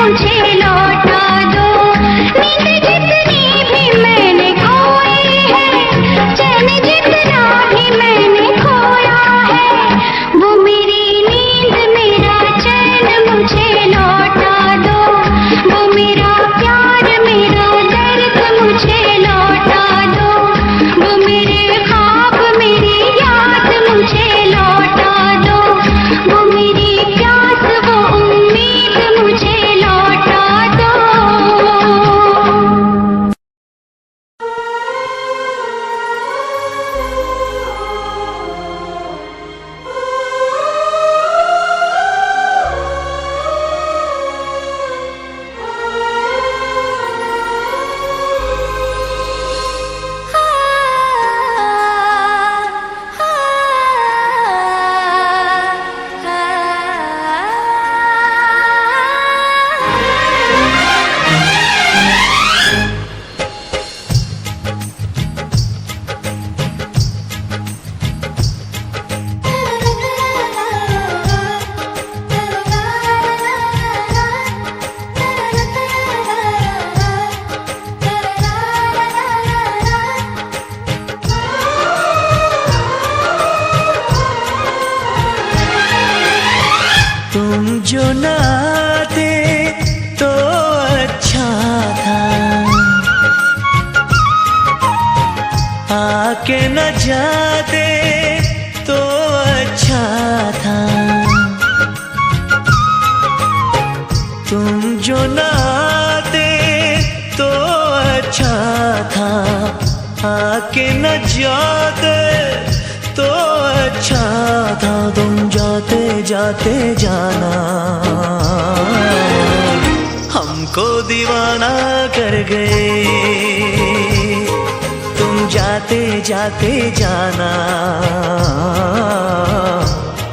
मुझे लौटा दो। नींद जितनी भी मैंने खोई है, चैन जितना भी मैंने खोया है, वो मेरी नींद मेरा चैन मुझे लौटा दो। वो मेरा प्यार मेरा दर्द मुझे लौटा दो। वो मेरे ख्वाब मेरी याद मुझे लौटा दो। वो मेरी प्यास वो उम्मीद मुझे लौटा दो। तुम जो न आते तो अच्छा था, आके न जाते तो अच्छा था। तुम जो न आते तो अच्छा था, आके न जाते तो अच्छा था। तुम जाते जाते जाना हमको दीवाना कर गए। तुम जाते जाते जाना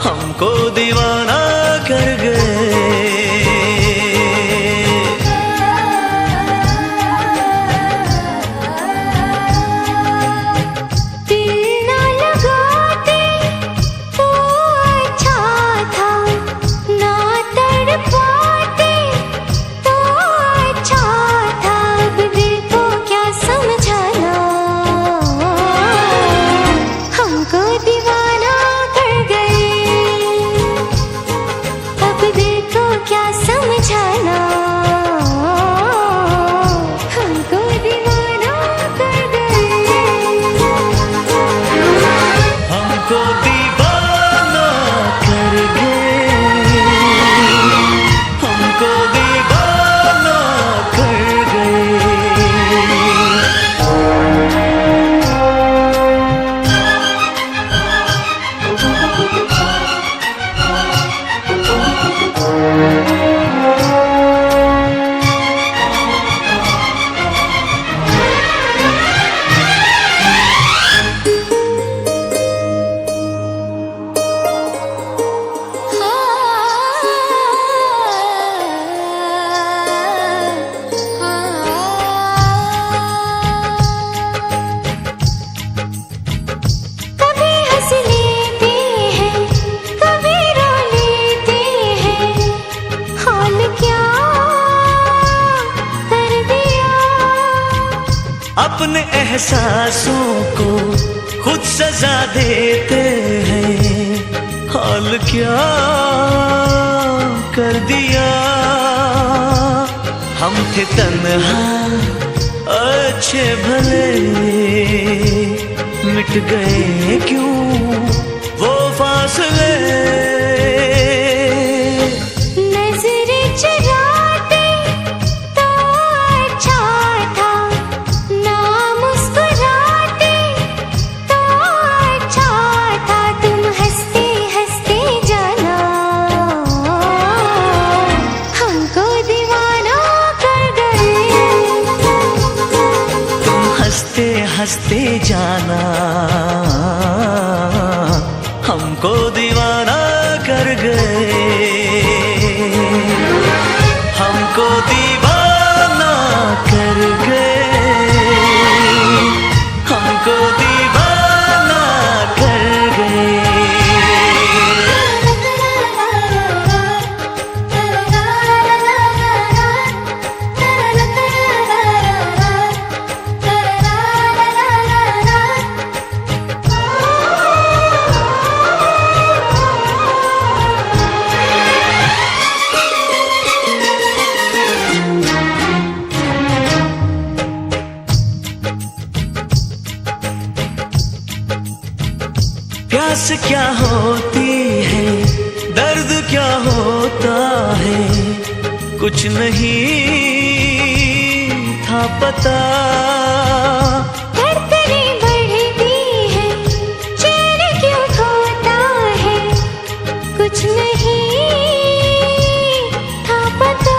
हमको दीवाना कर गए। अपने एहसासों को खुद सजा देते हैं। हाल क्या कर दिया, हम थे तन्हा अच्छे भले, मिट गए क्यों वो फासले। हंसते जाना हमको दीवाना कर गए। हमको दीवाना कर गए, हमको दीवाना कर गए। प्यास क्या होती है, दर्द क्या होता है, कुछ नहीं था पता। धड़कनें बढ़ती है, चैन क्यों खोता है, कुछ नहीं था पता।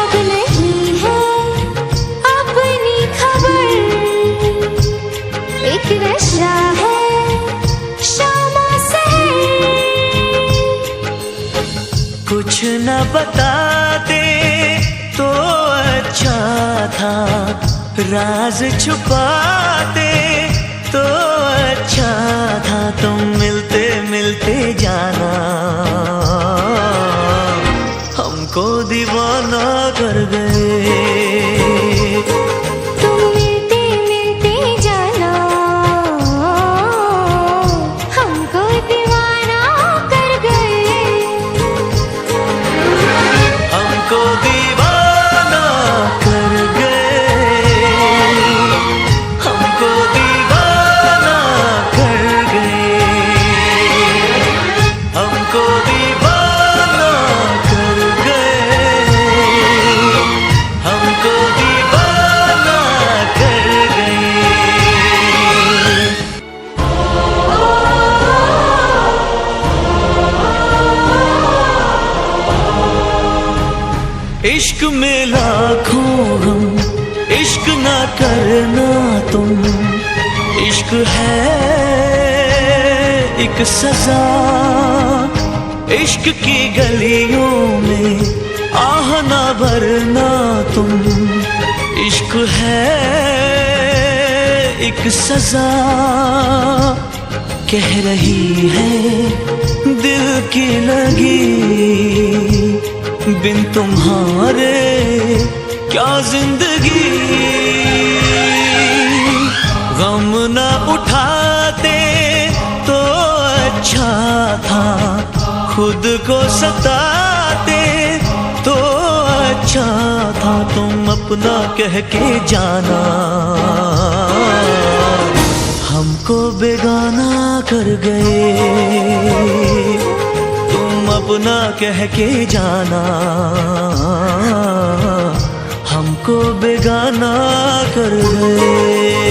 अब नहीं है अपनी खबर, एक नशा है शाम सहर। कुछ न बताते तो अच्छा था, राज छुपाते तो अच्छा था, तुम मिलते मिलते जाना हमको दीवाना कर गए। तुम मिलते मिलते जाना हमको दीवाना कर गए। हमको दीवाना कर गए, हमको दीवाना कर गए, हमको दीवाना कर गए, हमको दीवाना कर गए। इश्क में लाखों हम, इश्क ना करना तुम, इश्क है एक सजा। इश्क की गलियों में आह ना भरना तुम, इश्क है एक सजा। कह रही है दिल की लगी, बिन तुम्हारे क्या जिंदगी। गम न उठाते तो अच्छा था, खुद को सताते तो अच्छा था, तुम अपना कह के जाना हमको बेगाना कर गए। तुम अपना कह के जाना हमको बेगाना कर गए।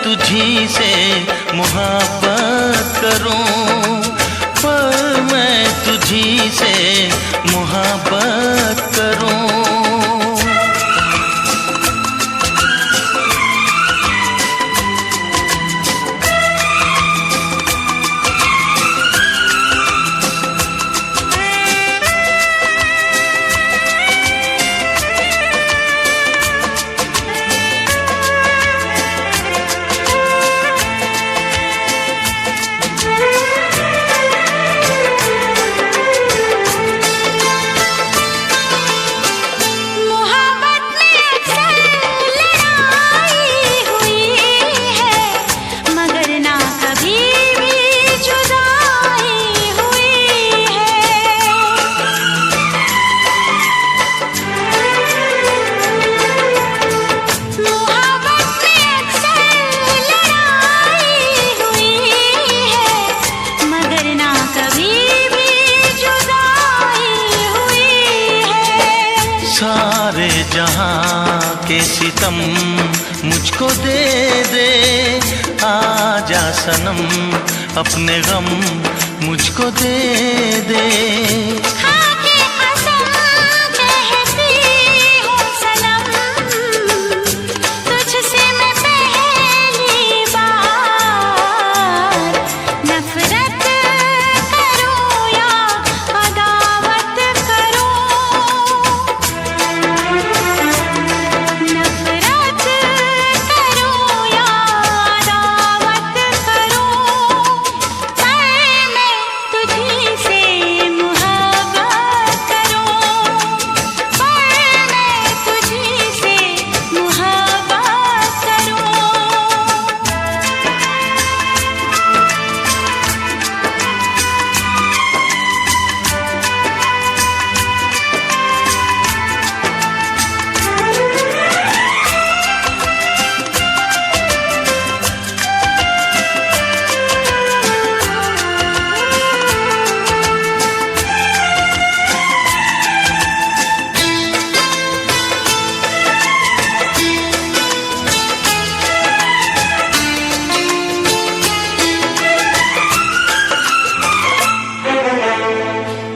तुझी से मोहब्बत करूं, पर मैं तुझी से मोहब्बत करूं। सारे जहां के सितम मुझको दे दे, आजा सनम अपने गम मुझको दे दे।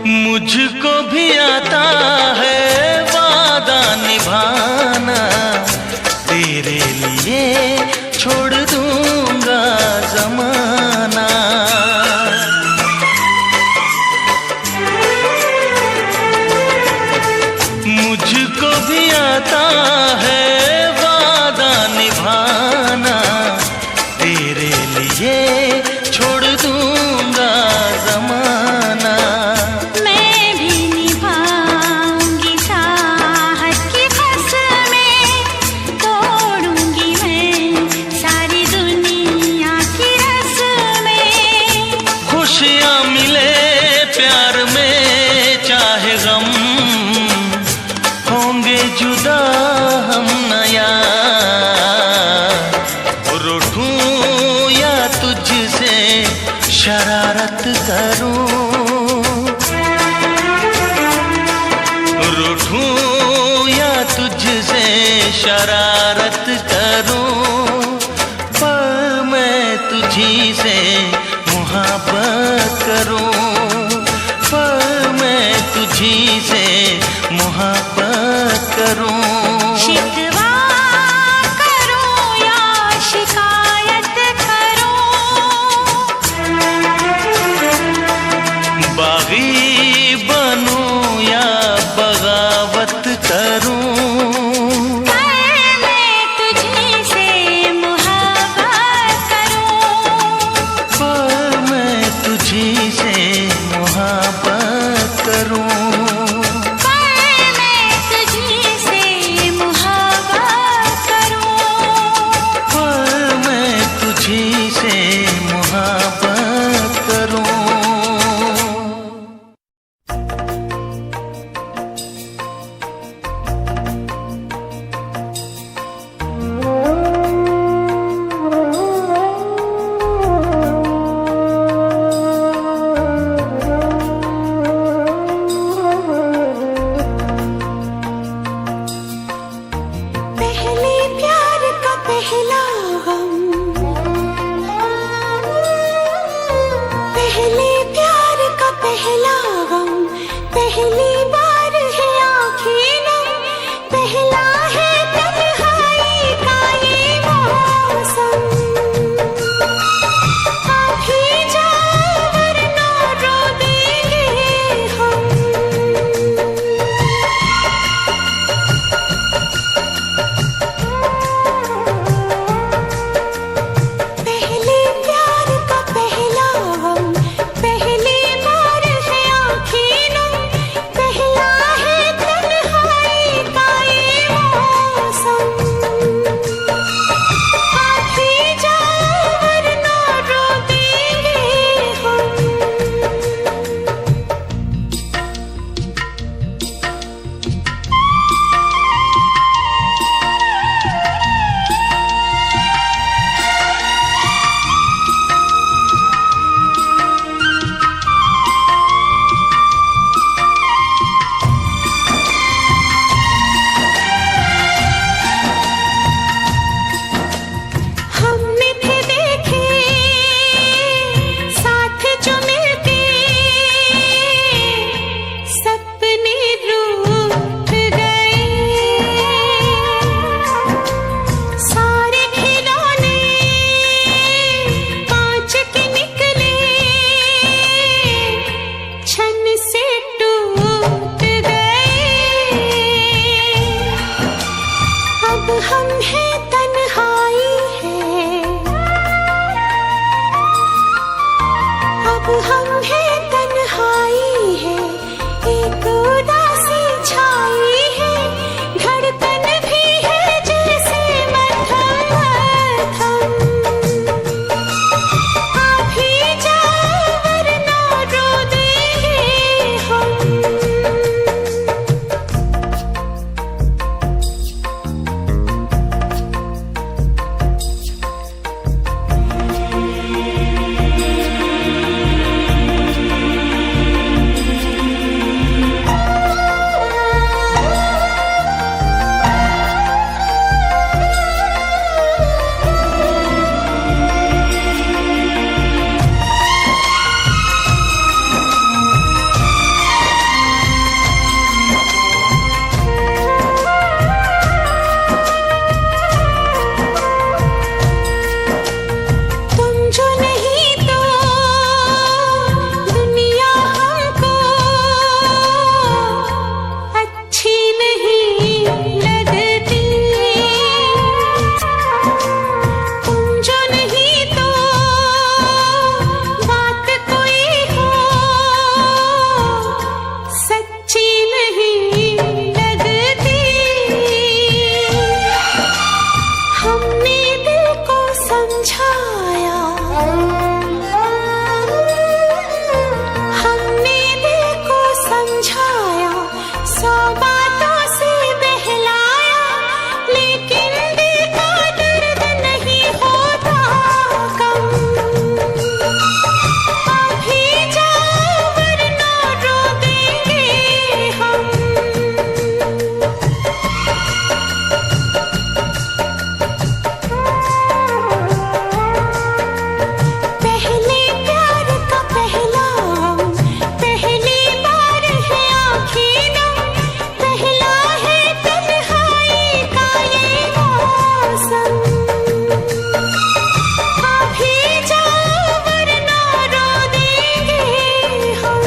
मुझको भी आता है वादा निभाना, तेरे लिए छोड़ दूंगा ज़माना। मुझको भी आता है वादा निभाना, तेरे लिए छोड़ दूंगा ज़माना। खुशियाँ मिले प्यार में चाहे गम, होंगे जुदा हम नया। रूठूं या तुझसे शरारत करूं, रूठूं या तुझसे शरारत करूं, पर मैं तुझी से मोहब्बत करूं, पर मैं तुझी से मोहब्बत करूं। शिकवा करूं या शिकायत करूं, बागी बनूं या बगावत करूं, तुझी से मोहब्बत करूं, पर मैं तुझी से सौ बातों से बहलाया, लेकिन दिल का दर्द नहीं होता कम। अभी जाओ वरना रो देंगे हम। पहले प्यार का पहला, पहली बार है आखिरी दम, पहला है तन्हाई का ये मौसम। अभी जाओ वरना रो देंगे हम।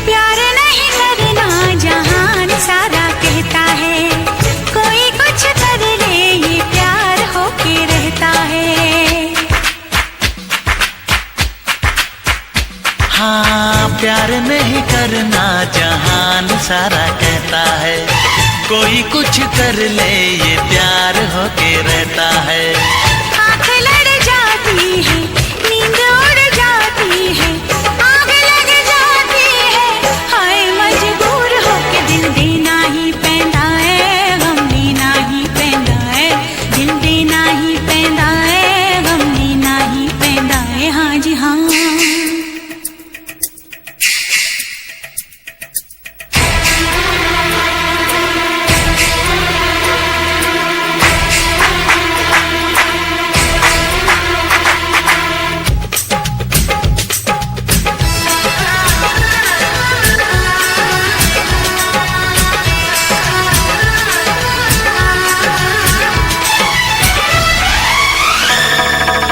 प्यार नहीं करना जहान सारा कहता है, कोई कुछ कर ले ये प्यार होके रहता है। हाँ, प्यार नहीं करना जहान सारा कहता है, कोई कुछ कर ले ये प्यार होके रहता है। आँख लड़ जाती है, नींद उड़ जाती है, आग लग जाती है, हाय मजबूर होके दिल देना ही पैंदा है, गम देना ही पैंदा है, दिल देना ही पैंदा है, गम देना ही पैंदा है। हाँ जी हाँ।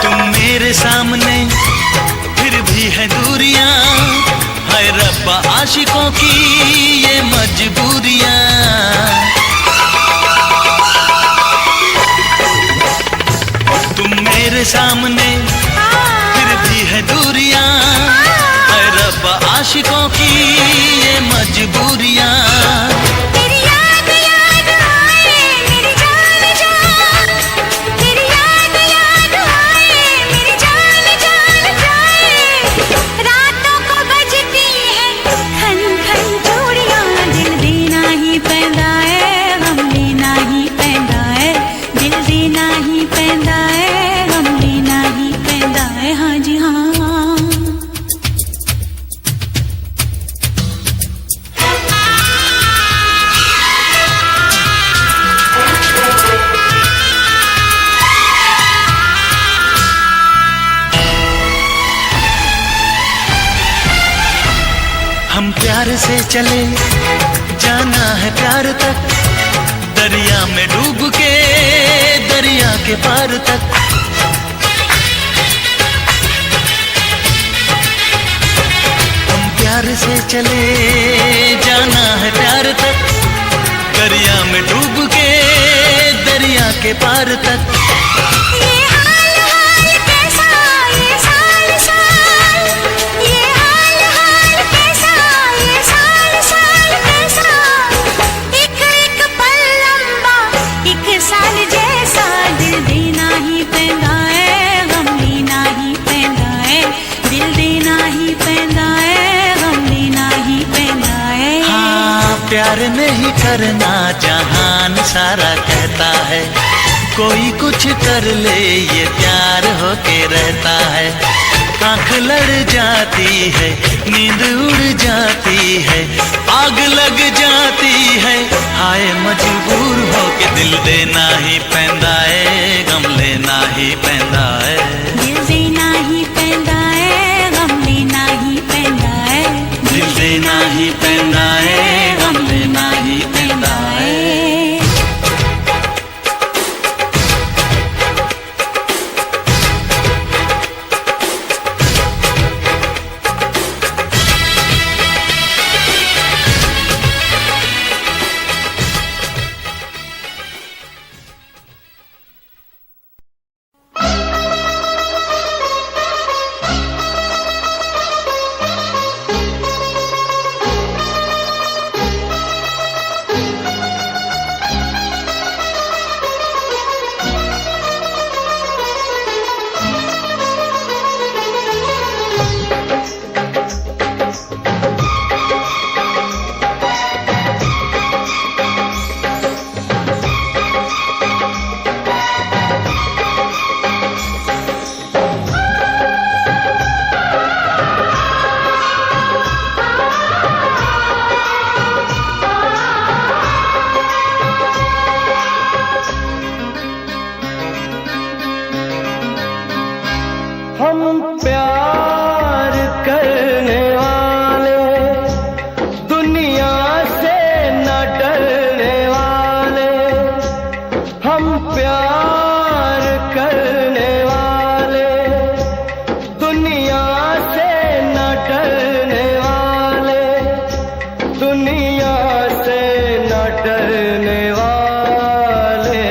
तुम मेरे सामने फिर भी है दूरियां, है रब्बा आशिकों की ये मजबूरियां। तुम मेरे सामने फिर भी है दूरियां, है रब्बा आशिकों की ये मजबूरियां। तेरी याद याद आए मेरी जान जान, तेरी याद याद आए मेरी जान जान जाए। रातों को बजती है खन खन चूड़ियां, दिल देना ही पैंदा है, गम देना ही पैंदा है, दिल देना ही पैंदा है, गम देना ही पैंदा है। हाँ जी हाँ। हम प्यार से चले जाना है प्यार तक, दरिया में डूब के दरिया के पार तक। हम प्यार से चले जाना है प्यार तक, दरिया में डूब के दरिया के पार तक। ये हाल हाल कैसा, ये साल साल, ये हाल हाल कैसा, ये साल साल कैसा। एक एक पल लंबा, एक साल जैसा, दिल देना ही पैंदा है, गम देना ही पैंदा है, दिल देना ही पैंदा है, गम देना ही पैंदा है। हाँ, प्यार नहीं करना जहान सारा कहता है, कोई कुछ कर ले ये प्यार होके रहता है। आँख लड़ जाती है, नींद उड़ जाती है, आग लग जाती है, हाय मजबूर होके दिल देना ही पैंदा है, गम लेना ही पैंदा है, दिल देना ही प्यार करने वाले, दुनिया से न डरने वाले, हम प्यार करने वाले, दुनिया से न डरने वाले, दुनिया से न डरने वाले,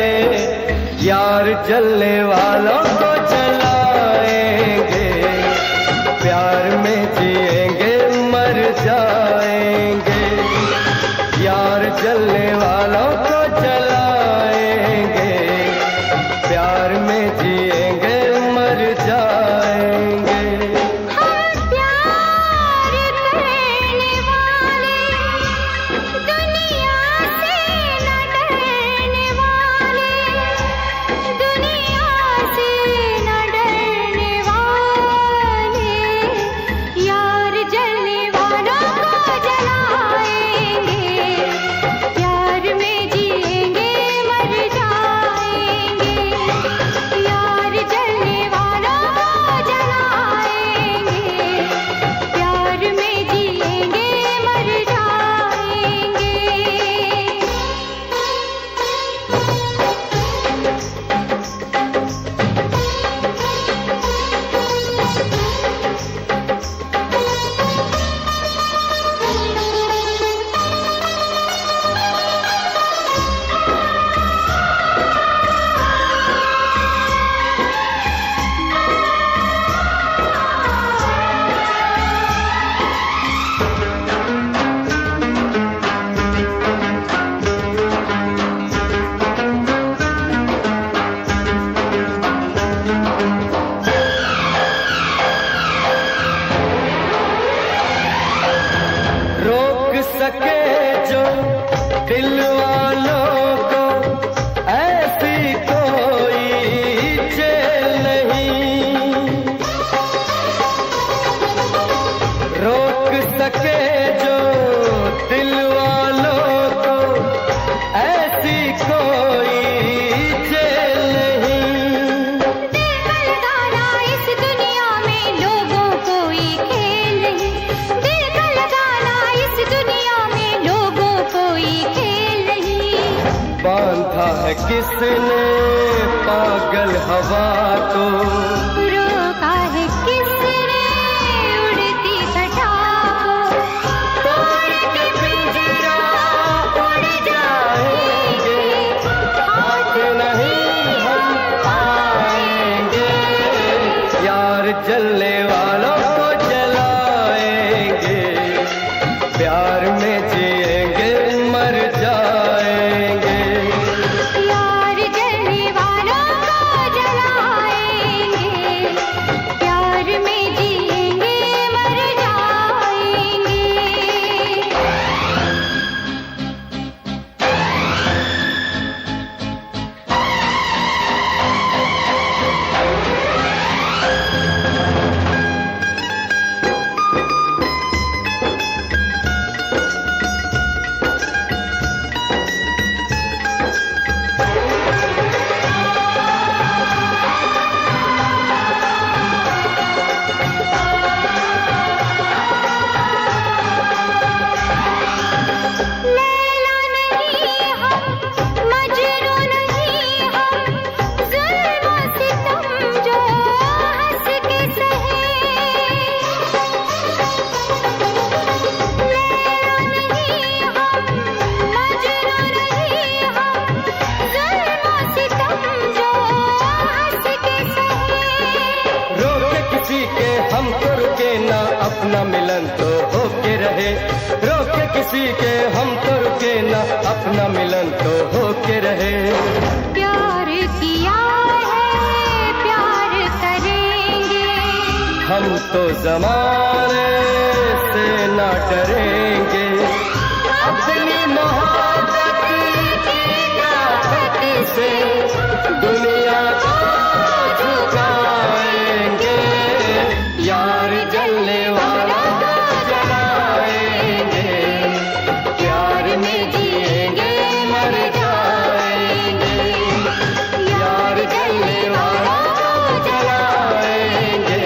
यार जलने वालों को जलाएंगे, प्यार में जिएंगे मर जाएंगे, यार जलने वालों को जलाएंगे, प्यार में जिएंगे मर जाएंगे। हम प्यार करने वाले, दुनिया से न डरने वाले, दुनिया से न डरने वाले, यार जलने वालों को जलाएंगे, प्यार में जिएंगे मर जाएंगे, यार जलने वालों को जलाएंगे, प्यार में जिएंगे मर जाएंगे। रोक सके जो दिल वालों को, ऐसी कोई जेल नहीं, रोक सके जो दिल वालों को, ऐसी कोई जेल नहीं। दिल का लगाना इस दुनिया में लोगों कोई खेल नहीं, दिल का लगाना इस दुनिया में लोगों कोई खेल नहीं। बांधा है किसने पागल हवा को, रोका है किसने उड़ती घटा को, तोड़ के पिंजरा उड़ जाएंगे, हाथ नहीं हम आएंगे, यार जलने वालों को जलाएंगे, प्यार में जिएंगे मर जाएंगे, यार जलने वालों को जलाएंगे, प्यार में जिएंगे मर जाएंगे। लैला नहीं हम, मजनू नहीं हम, ज़ुल्म सितम जो हंस के सहे। लैला नहीं हम, मजनू नहीं हम, ज़ुल्म सितम जो हंस के सहे। रोके किसी के हम तो रुके ना, अपना मिलन तो होके रहे, रोके किसी के हम तो रुके ना, अपना मिलन तो होके रहे, प्यार किया है प्यार करेंगे, हम तो जमाने से ना डरेंगे, अपनी मोहब्बत की ताकत से दुनिया को झुकाएंगे, यार जलने वालों को जलाएंगे, प्यार में जिएंगे मर जाएंगे, यार जलने वालों को जलाएंगे,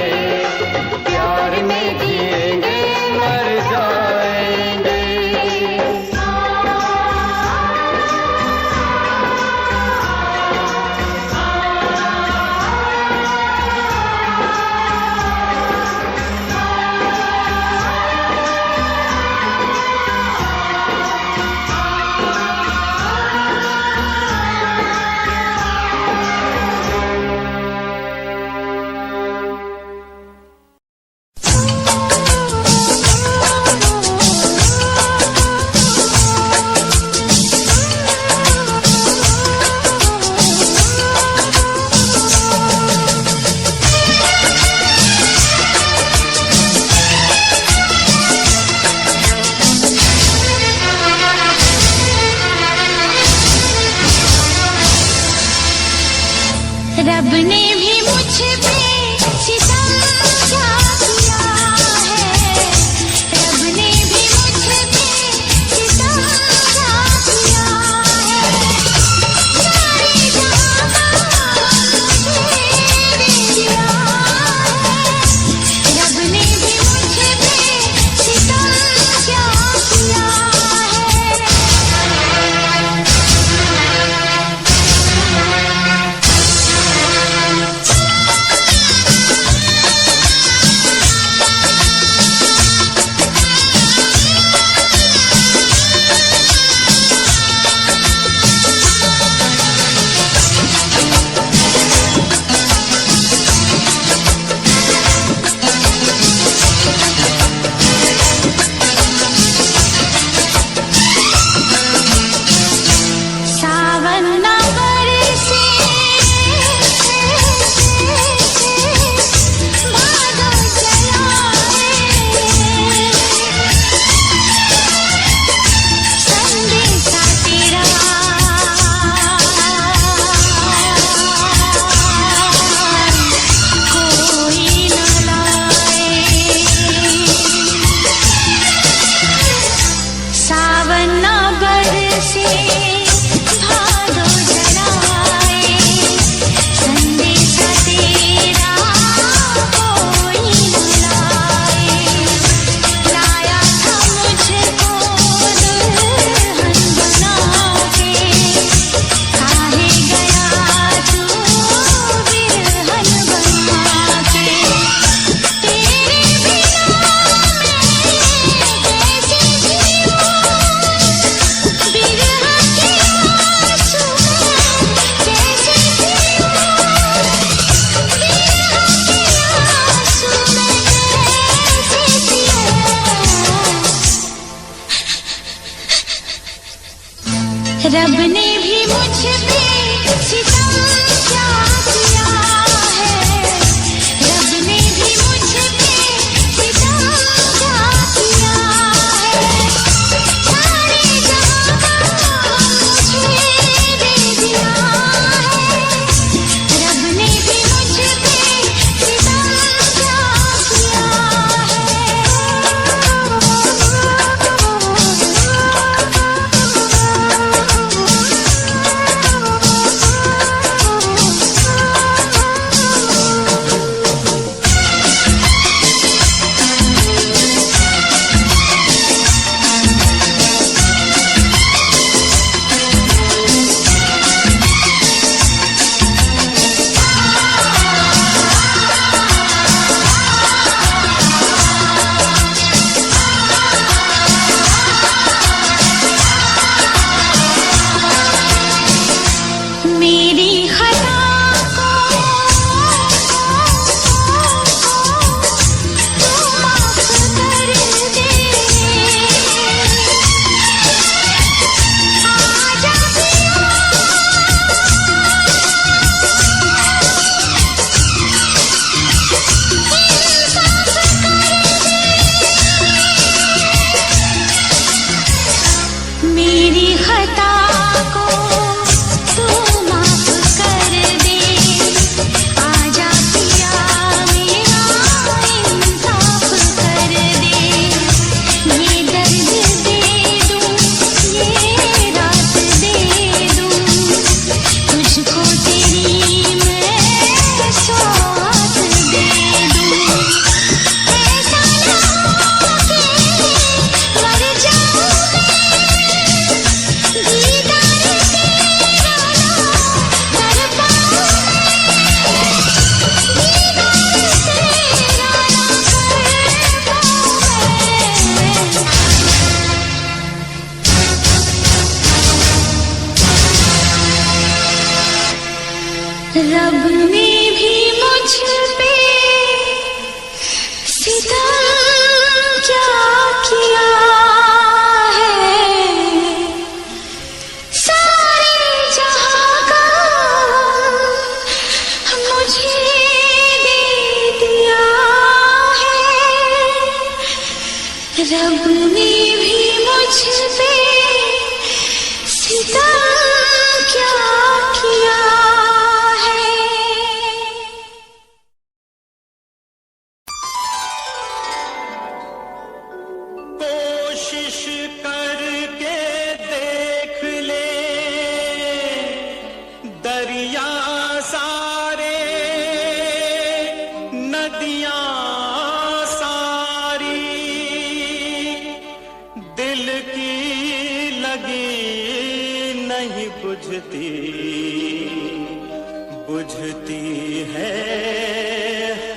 रब ने भी मुझ पे सितम क्या किया है, रब ने भी मुझ पे सितम क्या किया है। सारे जहां का मुझे दे दिया है, रब ने भी मुझ पे सितम क्या किया मेरी खता को तू माफ कर दे, आजा पिया मेरी खता को तू माफ कर दे, आजा पिया मेरा इंसाफ कर दे। ये दर्द दे दूं, ये रात दे दूं, तुझको तेरी मैं सौगात दे दूं। ऐसा ना हो कि मर जाऊं दीदार तेरा ना कर पाऊं, दीदार तेरा ना कर पाऊं। रब ने भी मुझ पे सितम क्या किया है, सारे जहां का मुझे दे दिया है, रब ने भी मुझ पे सितम क्या किया है। कोशिश करके देख ले दरिया सारे, नदियां सारी, दिल की लगी नहीं बुझती, बुझती है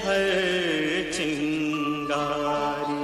हर चिंगारी।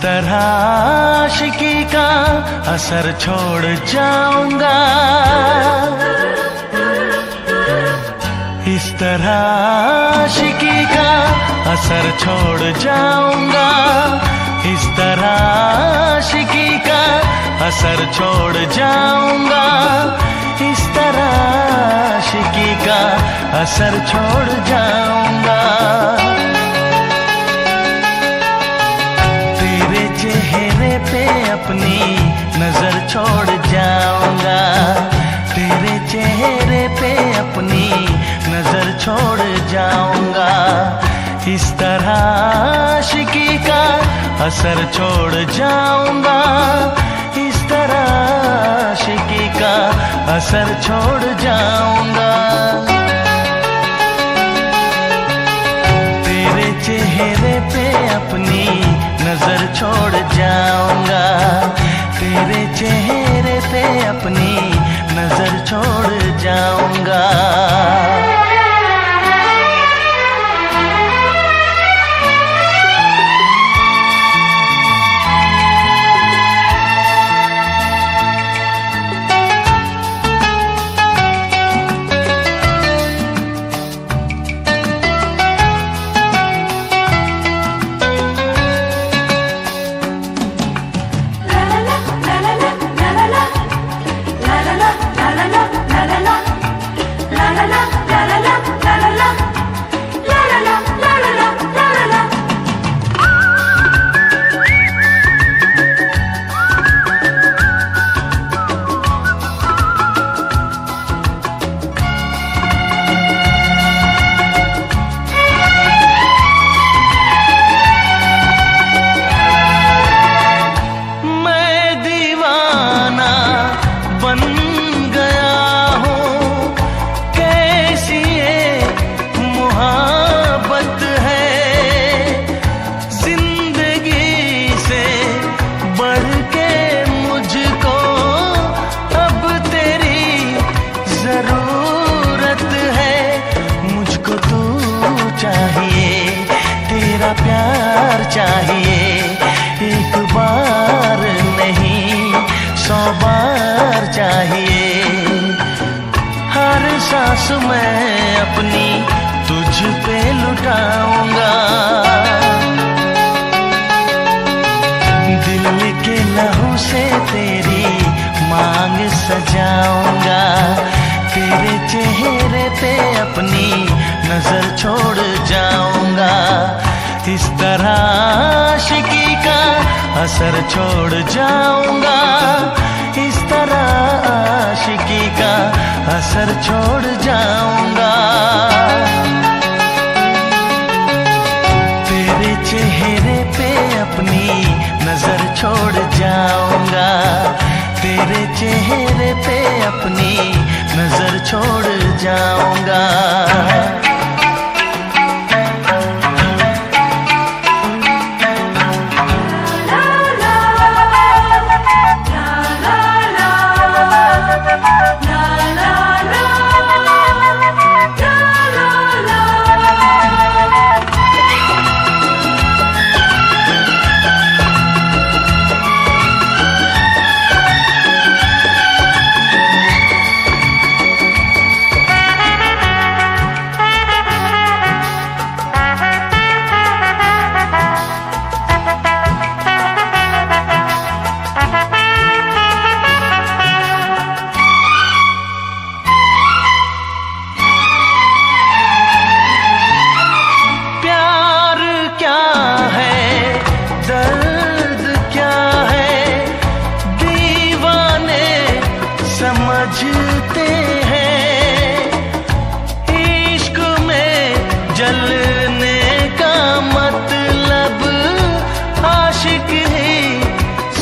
तरह आशिकी का असर छोड़ जाऊंगा, इस तरह आशिकी का असर छोड़ जाऊंगा, इस तरह आशिकी का असर छोड़ जाऊंगा, इस तरह आशिकी का असर छोड़ जाऊंगा। तेरे चेहरे पे अपनी नजर छोड़ जाऊंगा, तेरे चेहरे पे अपनी नजर छोड़ जाऊंगा, इस तरह आशिकी का असर छोड़ जाऊंगा, इस तरह आशिकी का असर छोड़ जाऊंगा। तेरे चेहरे पे अपनी नजर छोड़ जाऊंगा, तेरे चेहरे पे अपनी नजर छोड़ जाऊंगा। प्यार चाहिए, एक बार नहीं 100 बार चाहिए, हर सांस मैं अपनी तुझ पे लुटाऊंगा, दिल के लहू से तेरी मांग सजाऊंगा, तेरे चेहरे पे अपनी नजर छोड़ जाऊंगा, इस तरह आशिकी का असर छोड़ जाऊंगा, इस तरह आशिकी का असर छोड़ जाऊंगा। तेरे चेहरे पे अपनी नजर छोड़ जाऊंगा, तेरे चेहरे पे अपनी नजर छोड़ जाऊंगा। समझते हैं इश्क में जलने का मतलब आशिक ही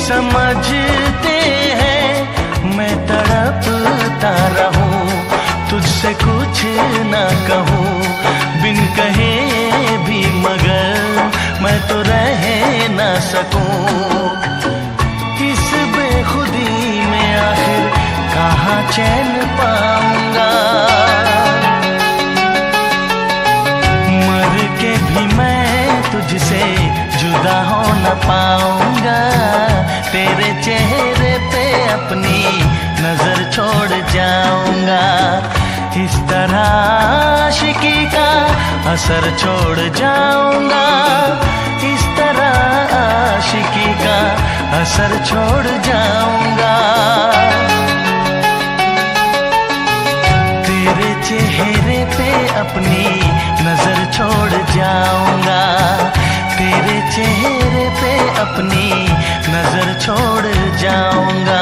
समझते हैं। मैं तड़पता रहूं तुझसे कुछ ना कहूं, बिन कहे भी मगर मैं तो रह ना सकूं। इस बेखुदी में आखिर कहाँ चैन पाऊंगा, मर के भी मैं तुझसे जुदा हो न पाऊंगा। चेहरे पे अपनी नजर छोड़ जाऊंगा, इस तरह आशिकी का असर छोड़ जाऊंगा, इस तरह आशिकी का असर छोड़ जाऊंगा। तेरे चेहरे पे अपनी नजर छोड़ जाऊंगा, तेरे चेहरे पे अपनी नजर छोड़ जाऊंगा।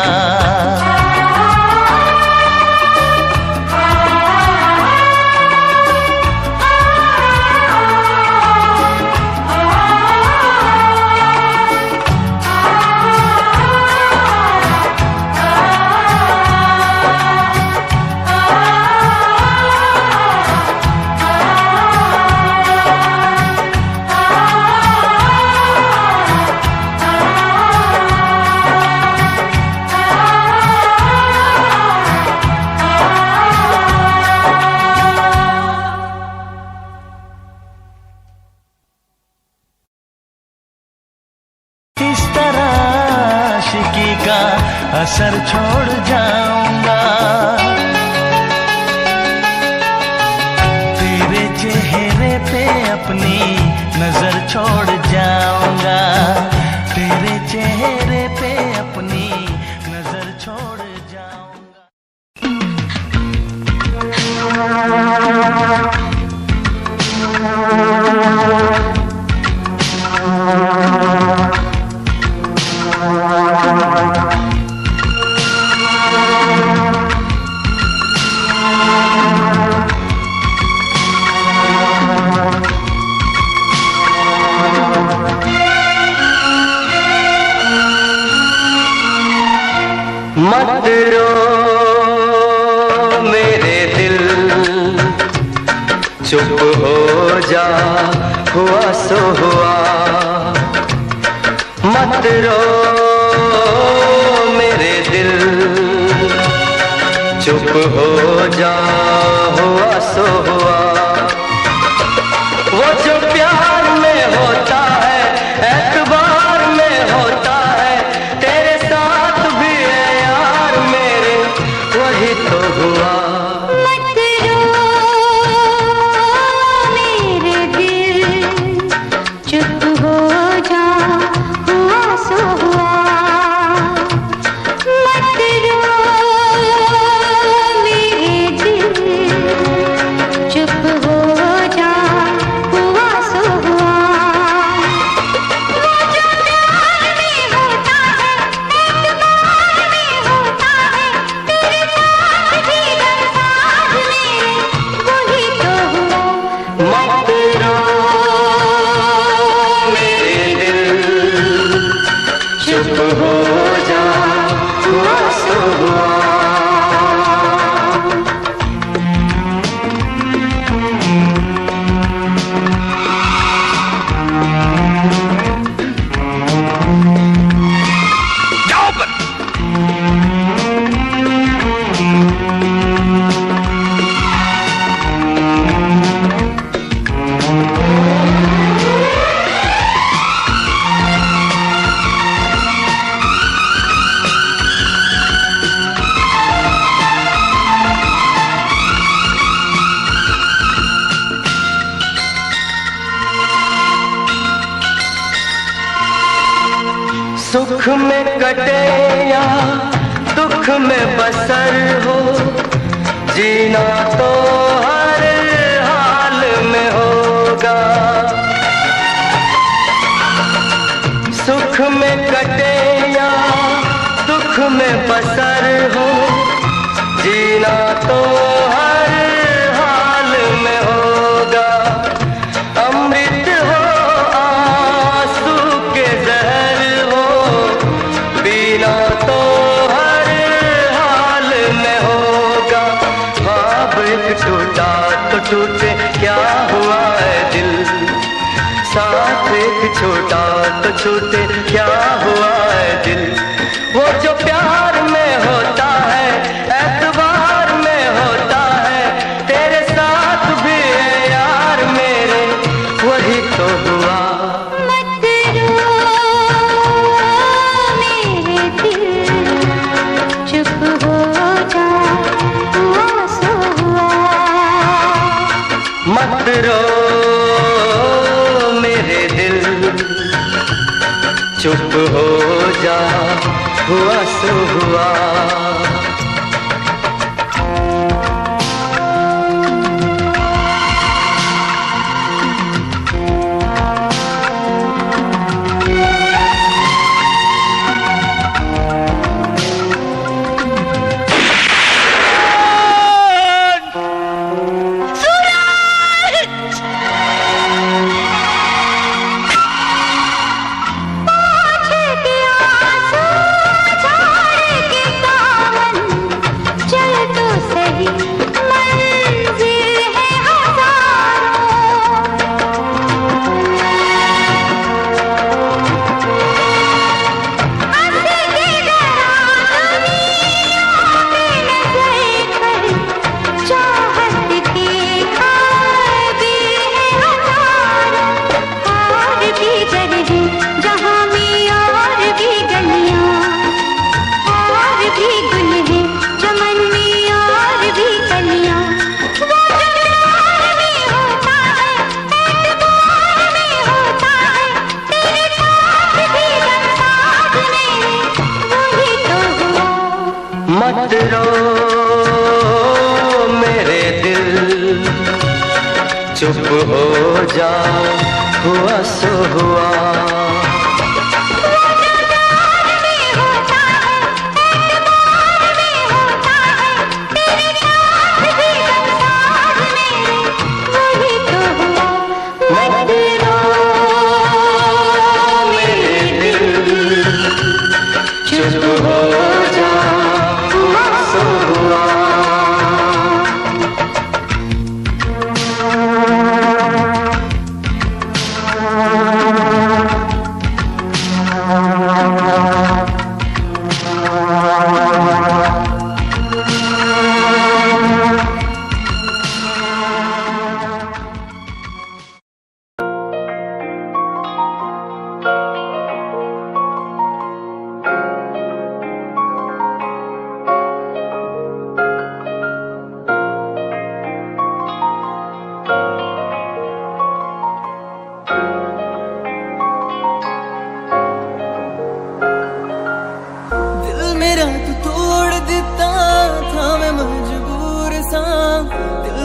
असर छोड़ जाऊंगा, तेरे चेहरे पे अपनी नजर छोड़ जाऊंगा, तेरे चेहरे पे अपनी नजर छोड़ जाऊंगा। मत रो मेरे दिल, चुप हो जा, हुआ सो हुआ। मत रो मेरे दिल, चुप हो जा, हुआ सो हुआ। वो जो प्यार में होता है, एतबार में होता है, तेरे साथ भी है यार मेरे, वही तो हुआ। मत रो मेरे दिल, चुप हो जा, हुआ सो हुआ। मत रो मेरे दिल, चुप हो जा, हुआ सो हुआ। वो जो प्यार में होता है, एतबार में होता है, तेरे साथ भी गमसाज मेरे, वही तो हुआ। मत रो मेरे दिल, चुप हो जा, हुआ सो हुआ। सुख में कटे या दुख में बसर हो, जीना तो हर हाल में होगा। सुख में कटे या दुख में बसर हो, जीना तो हर हाल में होगा। अमृत हो आंसू के जहर हो, पीना तो हर हाल में होगा। ख्वाब एक टूटा तो टूटे, क्या हुआ है दिल, साथ एक छोटा तो छूटे, क्या हुआ है दिल। वो जो प्यार में होता है, एतबार में होता है, तेरे साथ भी है यार मेरे, वही तो हुआ। मत रो मेरे दिल, जा, हुआ सो हुआ। मत रो मेरे दिल, चुप हो जा, हुआ सो हुआ।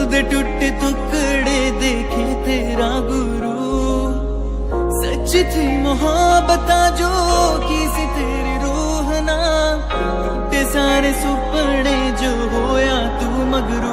दे टुटे टुकड़े देखे तेरा गुरु, सच थी मोहब्बत जो की सी तेरी रूह ना, टूटे सारे सुपने जो होया तू मगरू।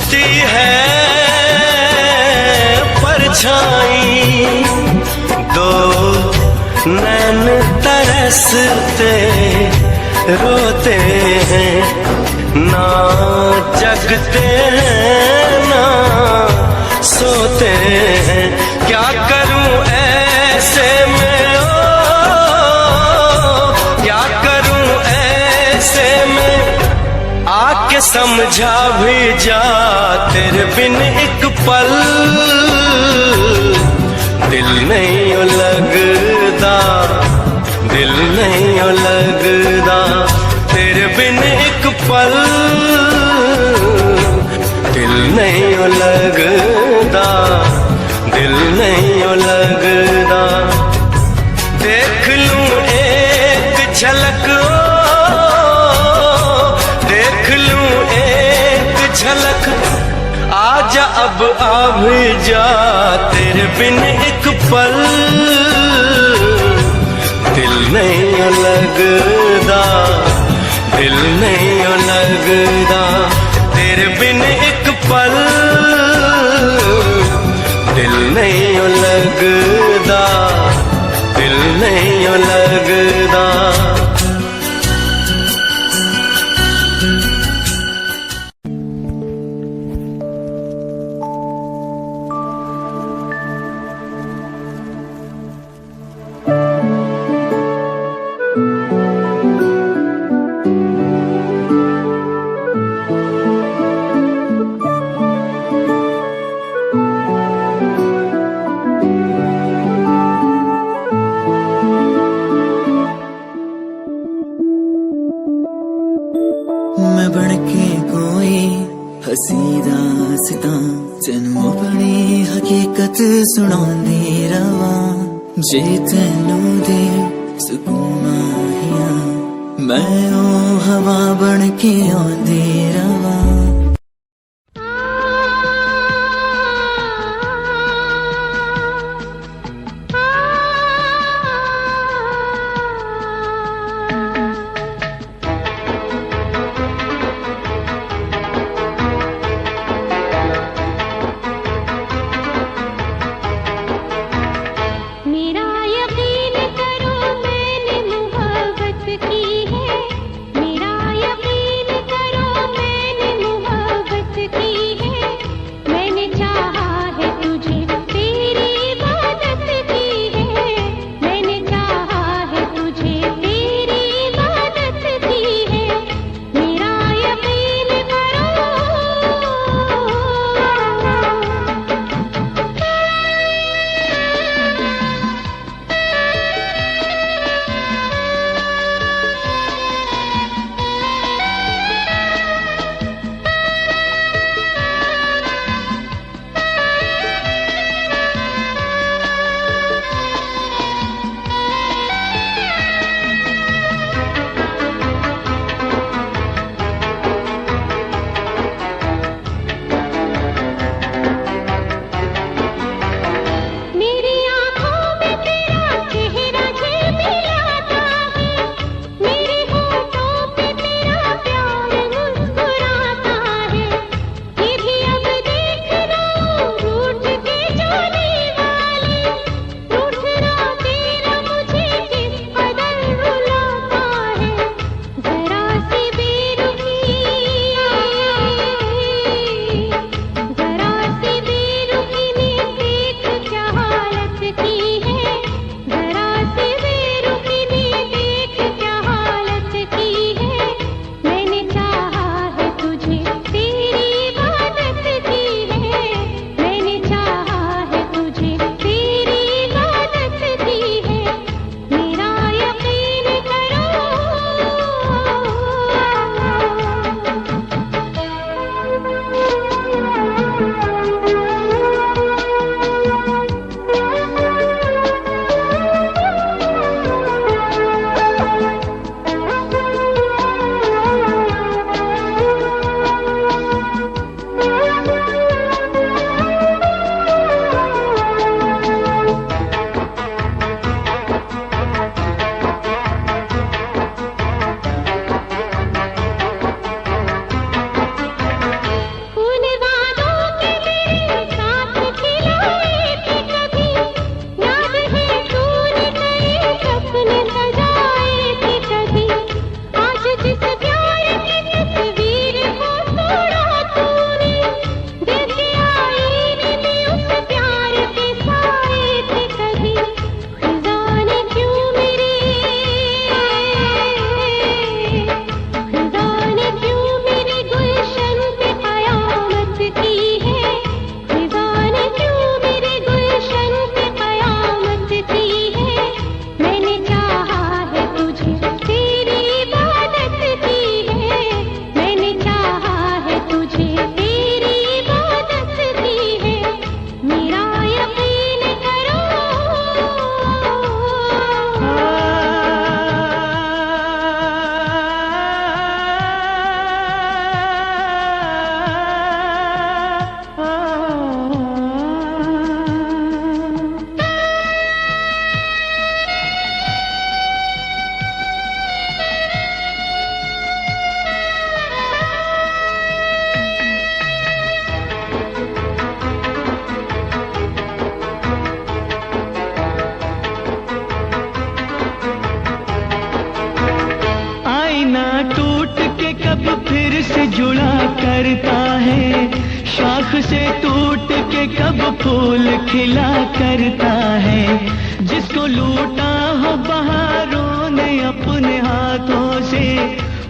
छुपती है परछाई, दो नैन तरसते रोते हैं, ना जगते हैं ना सोते हैं। क्या करूं ऐसे में क्या करूं ऐसे में, आके समझा भी जा तेरे बिन एक पल दिल नहीं लगदा, दिल नहीं लगदा तेरे बिन एक पल दिल नहीं लगदा, दिल नहीं लगदा। देख लूं एक झलक देख लूं एक झलक, आजा अब आ भी जा तेरे बिन एक पल दिल नहीं लगदा, दिल नहीं लगदा तेरे बिन एक पल दिल नहीं लगदा, दिल नहीं लगदा। मैं बनके कोई हसी दास्तां तेनू अपनी हकीकत सुणांदी रवां, जे तेनू दे सुकून माहिया मैं ओ हवा बनके आंदी रवां। मेरा यकीन करो मैंने मोहब्बत की है, मेरा यकीन करो मैंने करता है, शाख से टूट के कब फूल खिला करता है। जिसको लूटा हो बहारों ने अपने हाथों से,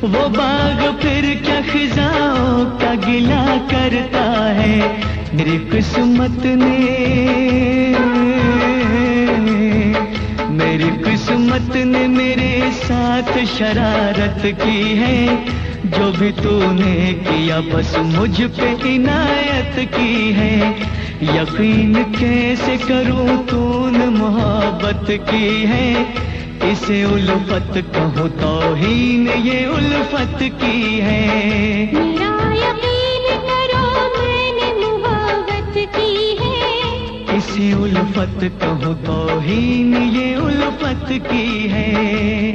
वो बाग फिर क्या खिजाओं का गिला करता है। मेरी किस्मत ने मेरे साथ शरारत की है। जो भी तूने किया बस मुझ पे इनायत की है। यकीन कैसे करूं तूने मोहब्बत की है। इसे उल्फत कहो तौहीन ये उल्फत की है। मेरा यकीन करो मैंने मोहब्बत की है। इसे उल्फत कहो तौहीन ये उल्फत की है।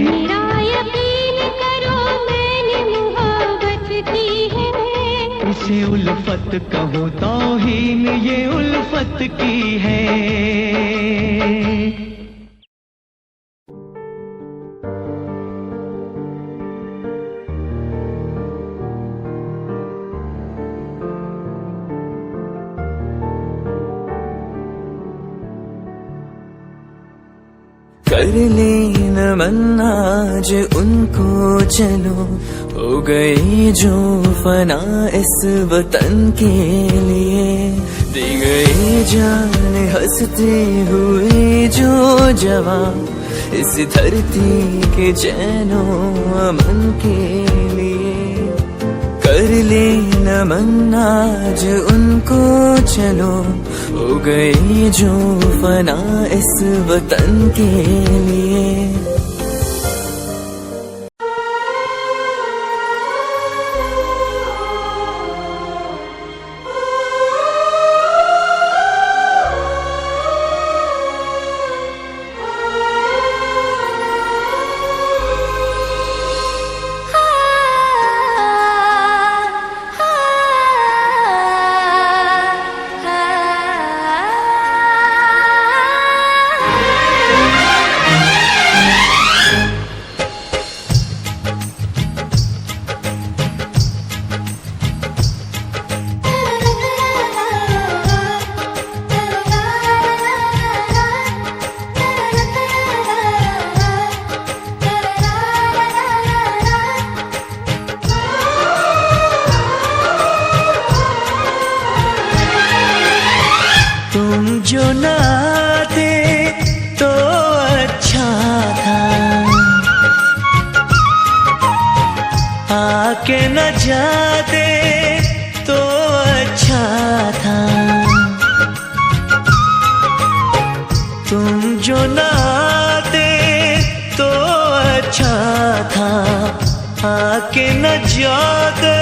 मेरा यकीन करो मैंने मोहब्बत की है। इसे उल्फत कहो तौहीन ये उल्फत की है। कर ले नमन आज उनको चलो, हो गई जो फना इस वतन के लिए। दी गई जान हंसते हुए जो जवान, इस धरती के चैनो अमन के लिए। कर ले नमन आज उनको चलो, हो गई जो फना इस वतन के लिए। जो न आते तो अच्छा था, आके न जाते तो अच्छा था। तुम जो न आते तो अच्छा था, आके न जाते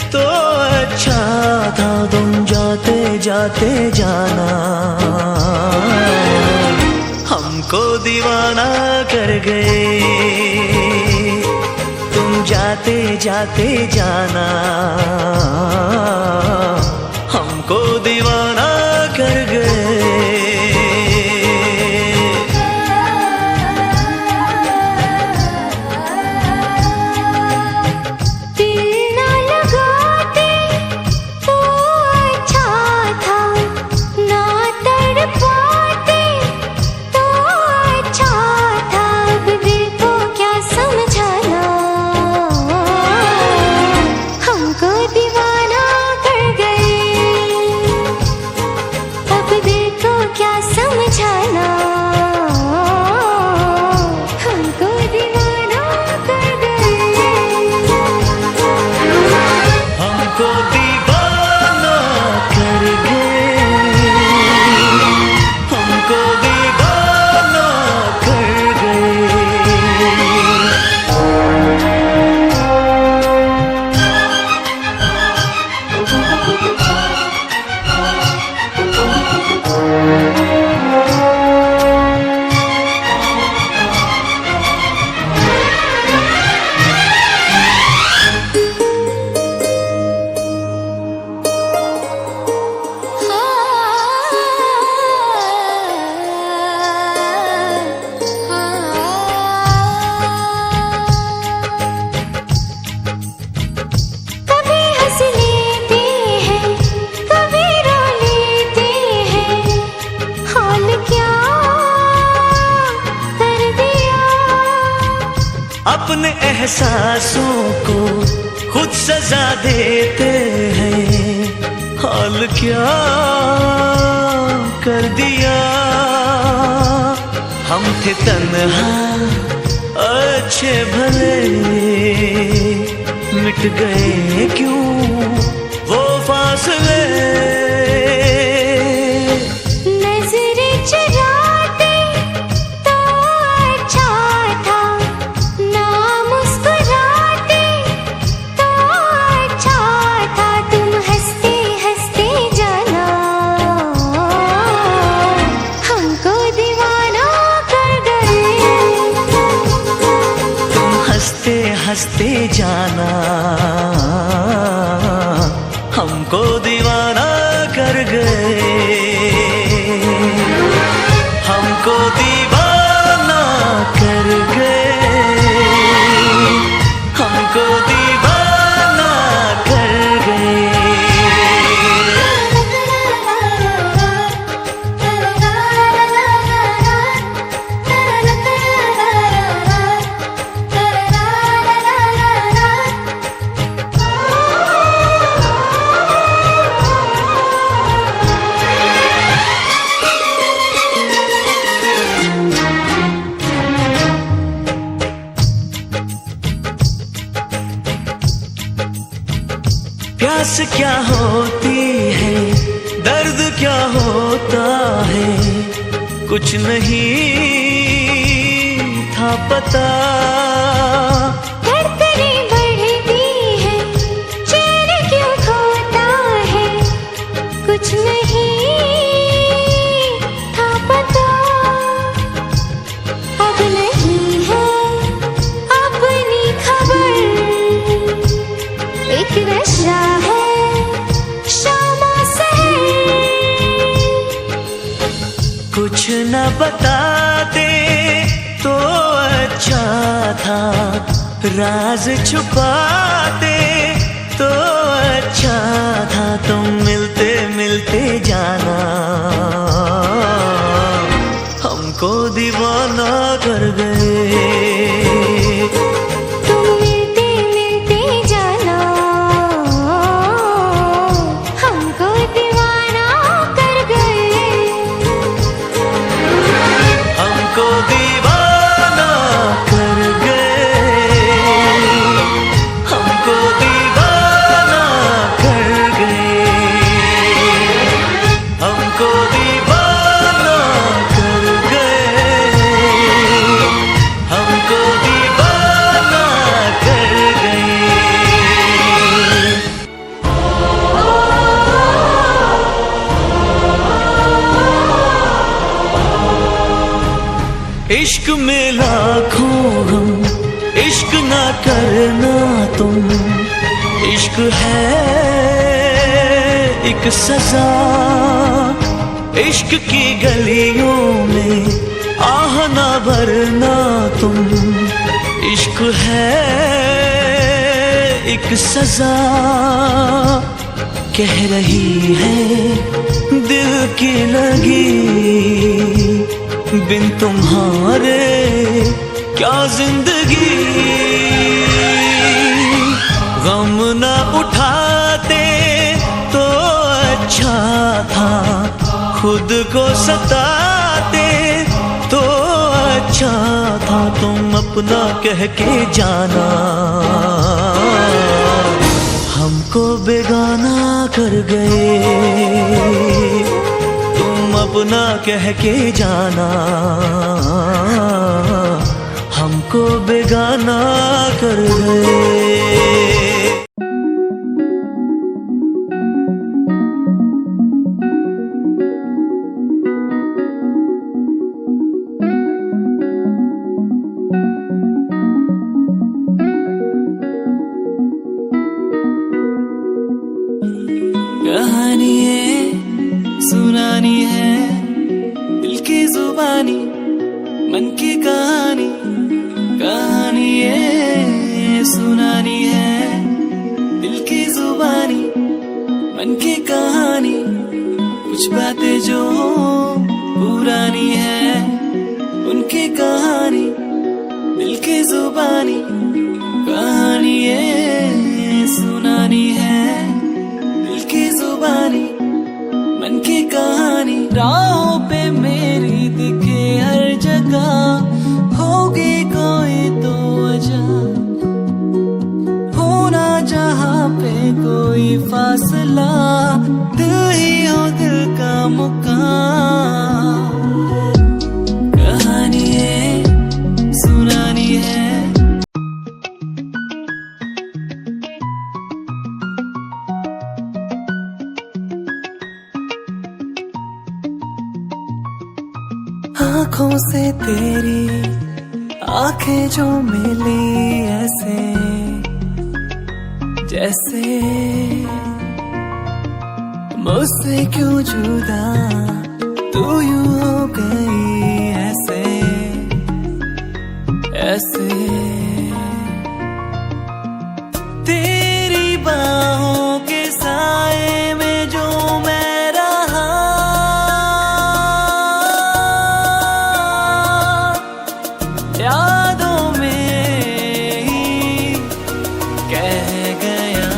तो अच्छा था। तुम जाते जाते जाना हमको दीवाना कर गए। तुम जाते जाते जाना हमको दीवाना कर गए। दीवाना कर गए। एहसासों को खुद सजा देते हैं। हाल क्या कर दिया, हम थे तन्हा अच्छे भले, मिट गए क्यों वो फासले। नजरें चुराते तो अच्छा था, ना मुस्कुराते तो अच्छा था। तुम हंसते हंसते जाना हमको दीवाना कर गए। तुम हंसते हंसते जाना हमको दीवाना कर गए, हमको दीवाना कर गए, हमको दीवाना कर गए। प्यास क्या होती है, दर्द क्या होता है, कुछ नहीं था पता। धड़कनें बढ़ती है, चैन क्यों खोता है, कुछ नहीं था पता। अब नहीं है अपनी खबर, एक नशा है शामा सहर। कुछ न बताते तो अच्छा था, राज छुपाते तो अच्छा था। तुम मिलते मिलते जाना हमको दीवाना कर गए। तुम मिलते मिलते जाना हमको दीवाना कर गए। हमको दीवाना कर गए, हमको दीवाना कर गए, हमको दीवाना कर गए, हमको दीवाना कर गए। इश्क में लाखों हम, इश्क ना करना तुम। इश्क है एक सजा, इश्क की गलियों में आह ना भरना तुम। इश्क है एक सजा, कह रही है दिल की लगी, बिन तुम्हारे क्या जिंदगी। गम ना उठाते तो अच्छा था, खुद को सताते तो अच्छा था। तुम अपना कह के जाना हमको बेगाना कर गए। तुम अपना कह के जाना हमको बेगाना कर गए। कहानी है सुनानी है, दिल की जुबानी मन की कहानी। कहानी है सुनानी है, दिल की जुबानी मन की कहानी। कुछ बातें जो पुरानी है, उनकी कहानी दिल की जुबानी कहानी ये सुनानी है, दिल की जुबानी, मन की कहानी। राहों पे मेरी दिखे हर जगह, होगी कोई तो वजह, होना जहाँ पे कोई फासला, दिल ही हो दिल का मुकाम। कहानी ये सुनानी है। आंखों से तेरी आंखें जो मिली ऐसे, जैसे मुझसे क्यों जुदा तू यूं हो गई ऐसे ऐसे। तेरी बाहों के साए में जो मैं रहा, यादों में ही कह गया।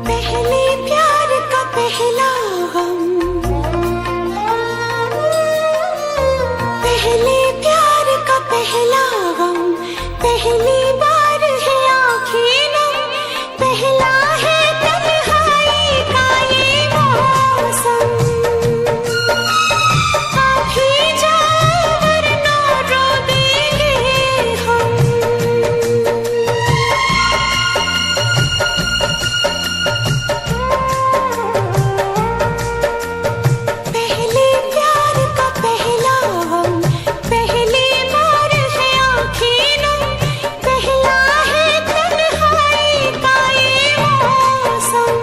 पहले प्यार का पहला गम, पहले प्यार का पहला गम, पहली बार है आँखें नम, पहला है तन्हाई का ये मौसम। आप ही जाओ वरना रो देंगे हम। पहले प्यार का पहला गम, पहली बार है आँखें नम, पहला है तन्हाई का ये मौसम।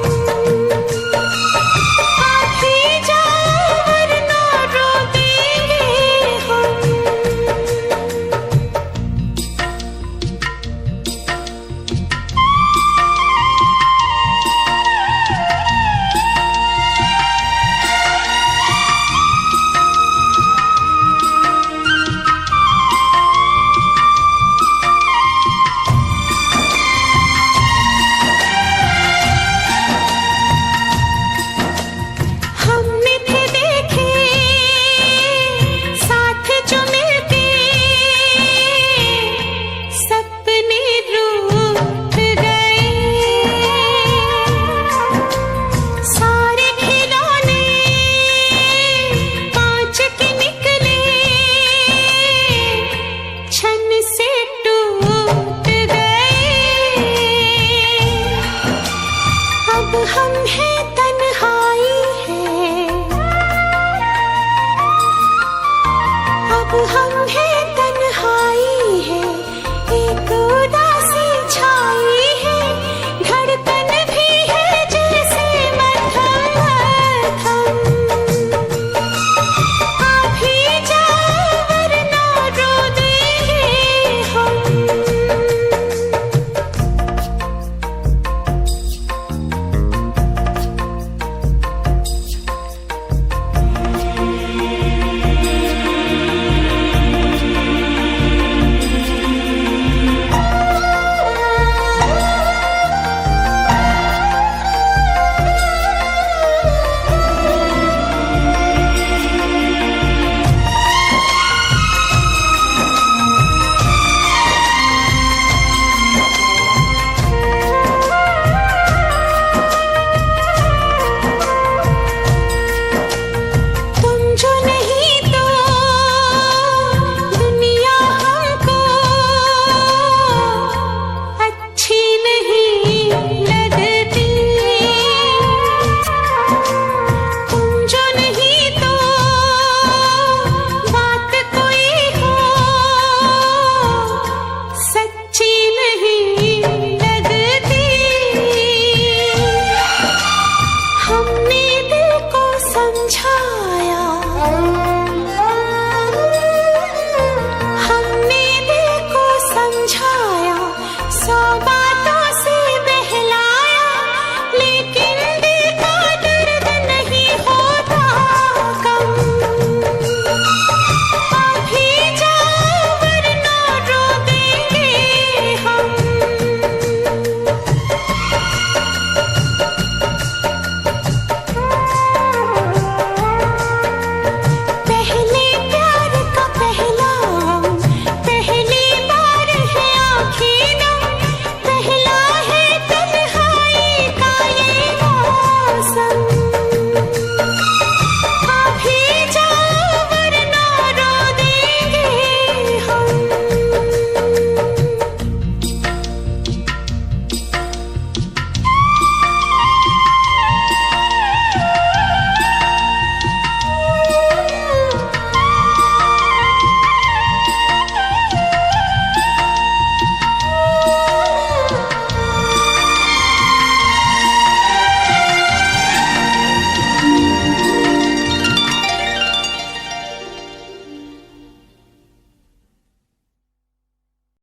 आप ही जाओ वरना रो देंगे हम। हमने थे देखे साथ जो मिलते, सपने रूठ गए, सारे खिलौने कांच के निकले, छन से टूट गए। अब हम हैं तन्हाई है, अब हम हैं